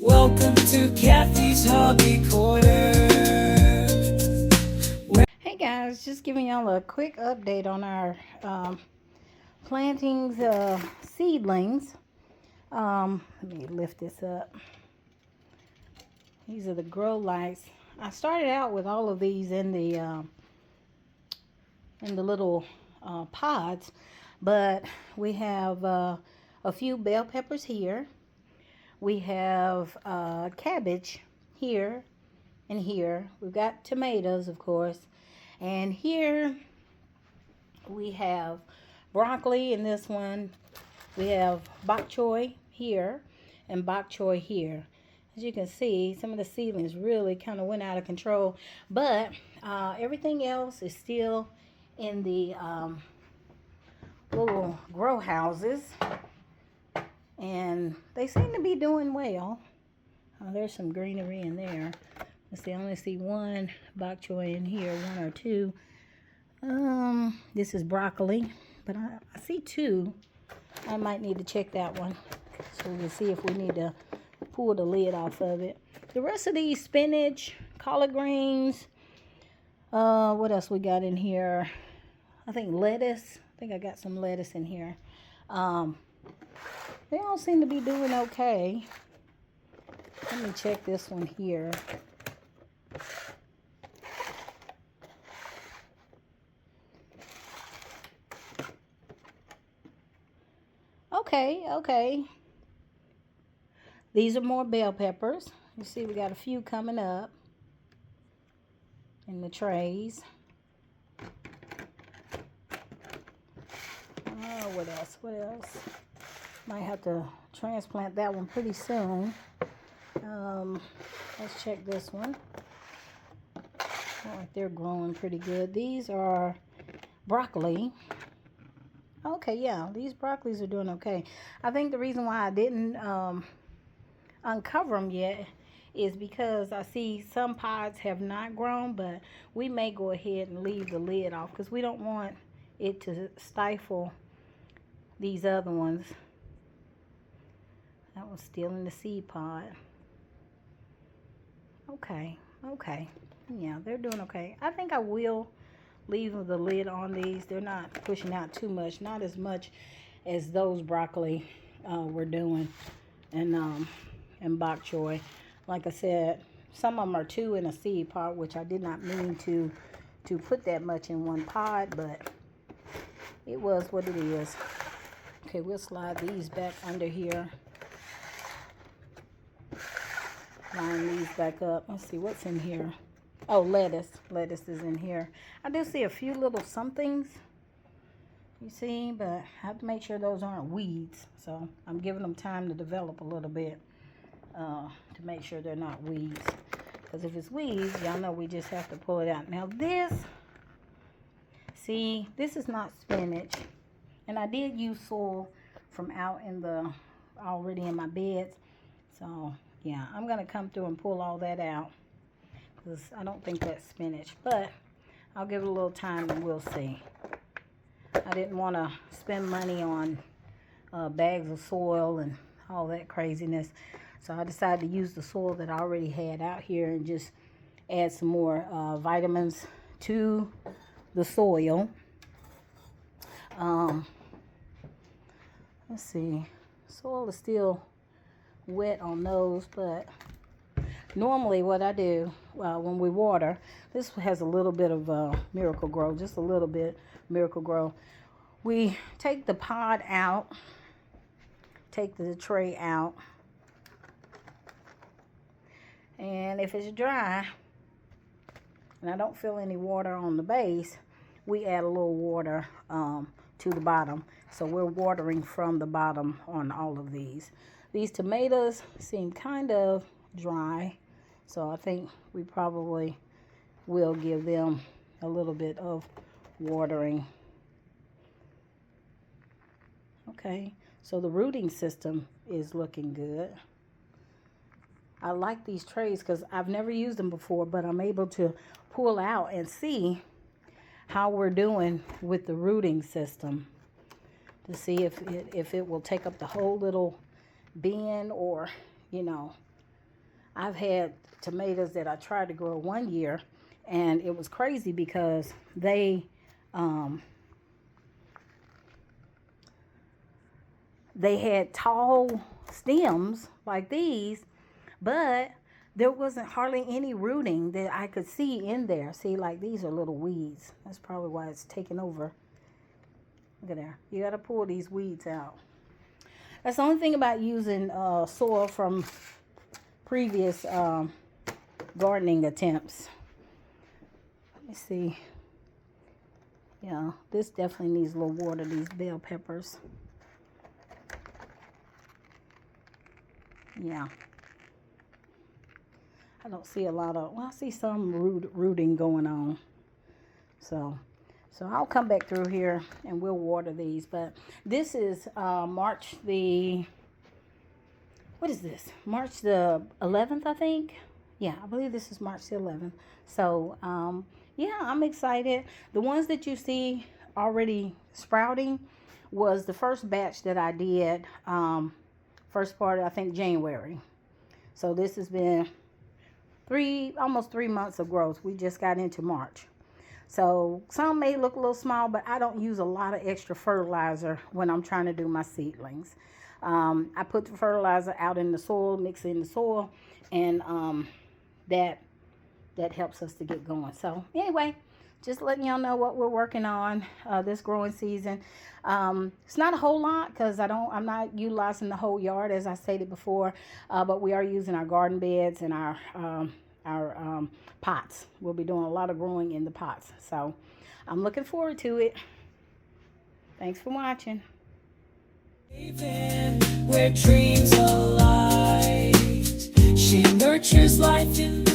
Welcome to Kathy's Hobby Corner. Hey guys, just giving y'all a quick update on our plantings, seedlings. Let me lift this up. These are the grow lights. I started out with all of these in the little pods, but we have a few bell peppers here. We have cabbage here and here. We've got tomatoes, of course. And here we have broccoli in this one. We have bok choy here and bok choy here. As you can see, some of the seedlings really kind of went out of control. But everything else is still in the little grow houses. And they seem to be doing well. There's some greenery in there. Let's see, I only see one bok choy in here, one or two. This is broccoli, but I see two. I might need to check that one, so we'll see if we need to pull the lid off of it. The rest of these, spinach, collard greens. What else we got in here? I think lettuce. I think I got some lettuce in here. They all seem to be doing okay. Let me check this one here. Okay. These are more bell peppers. You see we got a few coming up in the trays. What else? Might have to transplant that one pretty soon. Let's check this one. Looks like they're growing pretty good. These are broccoli. Okay, yeah, these broccolis are doing okay. I think the reason why I didn't uncover them yet is because I see some pods have not grown, but we may go ahead and leave the lid off because we don't want it to stifle these other ones. That one's still in the seed pod. Okay. Yeah, they're doing okay. I think I will leave the lid on these. They're not pushing out too much, not as much as those broccoli were doing, and bok choy. Like I said, some of them are two in a seed pod, which I did not mean to put that much in one pod, but it was what it is. Okay, we'll slide these back under here. Line these back up. Let's see what's in here. Oh, lettuce. Lettuce is in here. I do see a few little somethings, you see, but I have to make sure those aren't weeds. So I'm giving them time to develop a little bit to make sure they're not weeds. Because if it's weeds, y'all know we just have to pull it out. Now this, see, this is not spinach. And I did use soil from out in the, already in my beds. So yeah, I'm going to come through and pull all that out, because I don't think that's spinach, but I'll give it a little time and we'll see. I didn't want to spend money on bags of soil and all that craziness, so I decided to use the soil that I already had out here and just add some more vitamins to the soil. Let's see, soil is still wet on those, but normally what I do when we water, this has a little bit of Miracle Grow, just a little bit Miracle Grow. We take the pod out, take the tray out, and if it's dry and I don't feel any water on the base, we add a little water to the bottom. So we're watering from the bottom on all of these. These tomatoes seem kind of dry, so I think we probably will give them a little bit of watering. Okay, so the rooting system is looking good. I like these trays because I've never used them before, but I'm able to pull out and see how we're doing with the rooting system to see if it will take up the whole little bin, or, you know, I've had tomatoes that I tried to grow one year, and it was crazy because they had tall stems like these, but there wasn't hardly any rooting that I could see in there. See, like these are little weeds. That's probably why it's taking over. Look at there. You got to pull these weeds out. That's the only thing about using soil from previous gardening attempts. Let me see. Yeah, this definitely needs a little water, these bell peppers. Yeah. I don't see a lot of, well, I see some rooting going on. So I'll come back through here and we'll water these. But this is March the, what is this? March the 11th, I think. Yeah, I believe this is March the 11th. So, yeah, I'm excited. The ones that you see already sprouting was the first batch that I did, first part of, I think, January. So this has been almost 3 months of growth. We just got into March. So some may look a little small, but I don't use a lot of extra fertilizer when I'm trying to do my seedlings. I put the fertilizer out in the soil, mix it in the soil, and that helps us to get going. So anyway, just letting y'all know what we're working on this growing season. It's not a whole lot because I'm not utilizing the whole yard as I stated before, but we are using our garden beds and our pots. We'll be doing a lot of growing in the pots. So I'm looking forward to it. Thanks for watching. Where dreams align, she nurtures life in the